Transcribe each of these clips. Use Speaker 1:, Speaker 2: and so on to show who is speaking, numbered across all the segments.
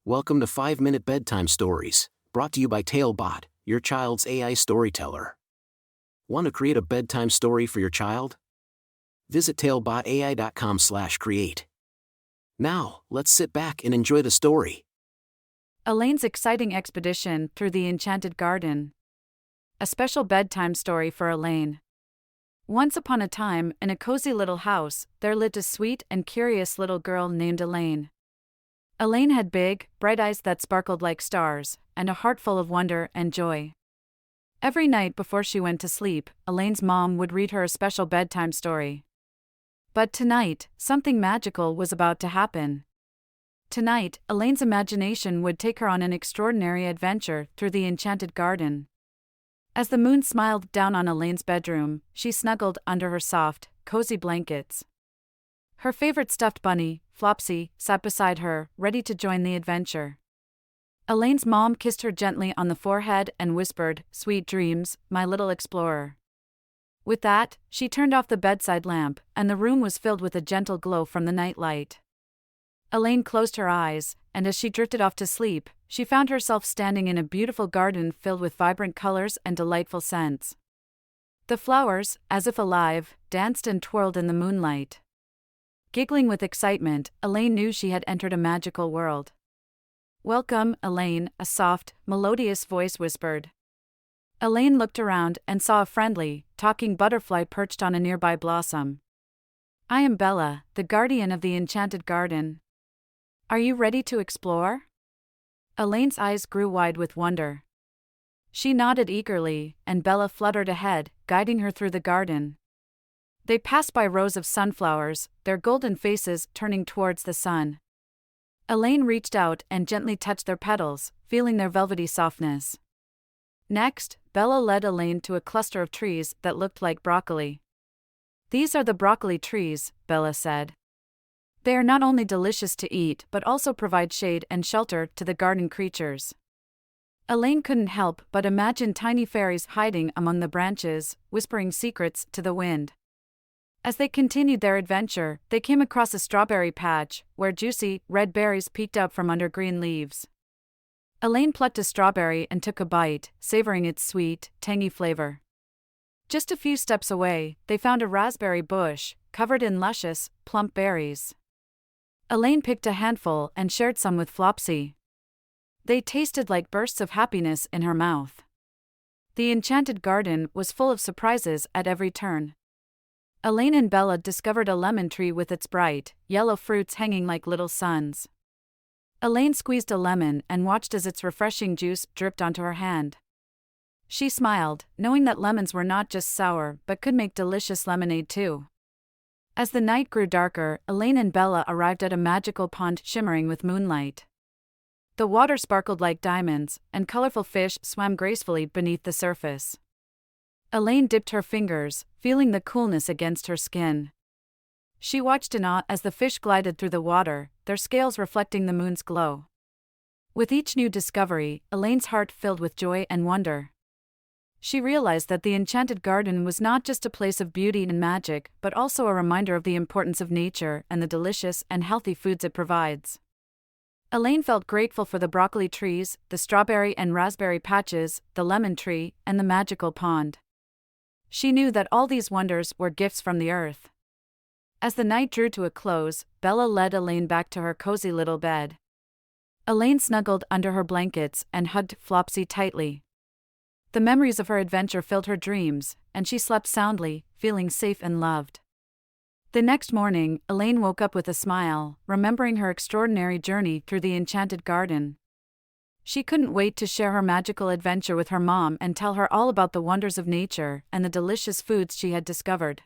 Speaker 1: Welcome to 5-Minute Bedtime Stories, brought to you by TaleBot, your child's AI storyteller. Want to create a bedtime story for your child? Visit talebotai.com/create. Now, let's sit back and enjoy the story.
Speaker 2: Elaine's exciting expedition through the Enchanted Garden. A special bedtime story for Elaine. Once upon a time, in a cozy little house, there lived a sweet and curious little girl named Elaine. Elaine had big, bright eyes that sparkled like stars, and a heart full of wonder and joy. Every night before she went to sleep, Elaine's mom would read her a special bedtime story. But tonight, something magical was about to happen. Tonight, Elaine's imagination would take her on an extraordinary adventure through the Enchanted Garden. As the moon smiled down on Elaine's bedroom, she snuggled under her soft, cozy blankets. Her favorite stuffed bunny, Flopsy, sat beside her, ready to join the adventure. Elaine's mom kissed her gently on the forehead and whispered, "Sweet dreams, my little explorer." With that, she turned off the bedside lamp, and the room was filled with a gentle glow from the night light. Elaine closed her eyes, and as she drifted off to sleep, she found herself standing in a beautiful garden filled with vibrant colors and delightful scents. The flowers, as if alive, danced and twirled in the moonlight. Giggling with excitement, Elaine knew she had entered a magical world. "Welcome, Elaine," a soft, melodious voice whispered. Elaine looked around and saw a friendly, talking butterfly perched on a nearby blossom. "I am Bella, the guardian of the Enchanted Garden. Are you ready to explore?" Elaine's eyes grew wide with wonder. She nodded eagerly, and Bella fluttered ahead, guiding her through the garden. They passed by rows of sunflowers, their golden faces turning towards the sun. Elaine reached out and gently touched their petals, feeling their velvety softness. Next, Bella led Elaine to a cluster of trees that looked like broccoli. "These are the broccoli trees," Bella said. "They are not only delicious to eat but also provide shade and shelter to the garden creatures." Elaine couldn't help but imagine tiny fairies hiding among the branches, whispering secrets to the wind. As they continued their adventure, they came across a strawberry patch, where juicy, red berries peeked out from under green leaves. Elaine plucked a strawberry and took a bite, savoring its sweet, tangy flavor. Just a few steps away, they found a raspberry bush, covered in luscious, plump berries. Elaine picked a handful and shared some with Flopsy. They tasted like bursts of happiness in her mouth. The Enchanted Garden was full of surprises at every turn. Elaine and Bella discovered a lemon tree with its bright, yellow fruits hanging like little suns. Elaine squeezed a lemon and watched as its refreshing juice dripped onto her hand. She smiled, knowing that lemons were not just sour but could make delicious lemonade too. As the night grew darker, Elaine and Bella arrived at a magical pond shimmering with moonlight. The water sparkled like diamonds, and colorful fish swam gracefully beneath the surface. Elaine dipped her fingers, feeling the coolness against her skin. She watched in awe as the fish glided through the water, their scales reflecting the moon's glow. With each new discovery, Elaine's heart filled with joy and wonder. She realized that the Enchanted Garden was not just a place of beauty and magic, but also a reminder of the importance of nature and the delicious and healthy foods it provides. Elaine felt grateful for the broccoli trees, the strawberry and raspberry patches, the lemon tree, and the magical pond. She knew that all these wonders were gifts from the earth. As the night drew to a close, Bella led Elaine back to her cozy little bed. Elaine snuggled under her blankets and hugged Flopsy tightly. The memories of her adventure filled her dreams, and she slept soundly, feeling safe and loved. The next morning, Elaine woke up with a smile, remembering her extraordinary journey through the Enchanted Garden. She couldn't wait to share her magical adventure with her mom and tell her all about the wonders of nature and the delicious foods she had discovered.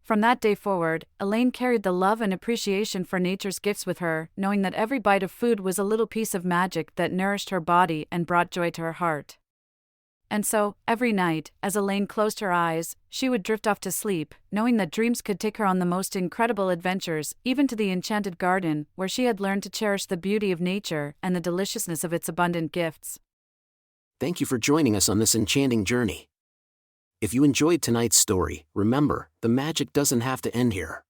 Speaker 2: From that day forward, Elaine carried the love and appreciation for nature's gifts with her, knowing that every bite of food was a little piece of magic that nourished her body and brought joy to her heart. And so, every night, as Elaine closed her eyes, she would drift off to sleep, knowing that dreams could take her on the most incredible adventures, even to the Enchanted Garden, where she had learned to cherish the beauty of nature and the deliciousness of its abundant gifts.
Speaker 1: Thank you for joining us on this enchanting journey. If you enjoyed tonight's story, remember, the magic doesn't have to end here.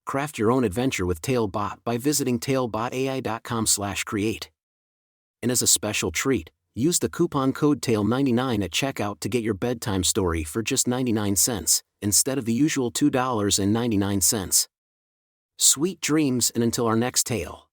Speaker 1: Craft your own adventure with TaleBot by visiting talebotai.com/create. And as a special treat, use the coupon code TALE99 at checkout to get your bedtime story for just 99 cents, instead of the usual $2.99. Sweet dreams, and until our next tale.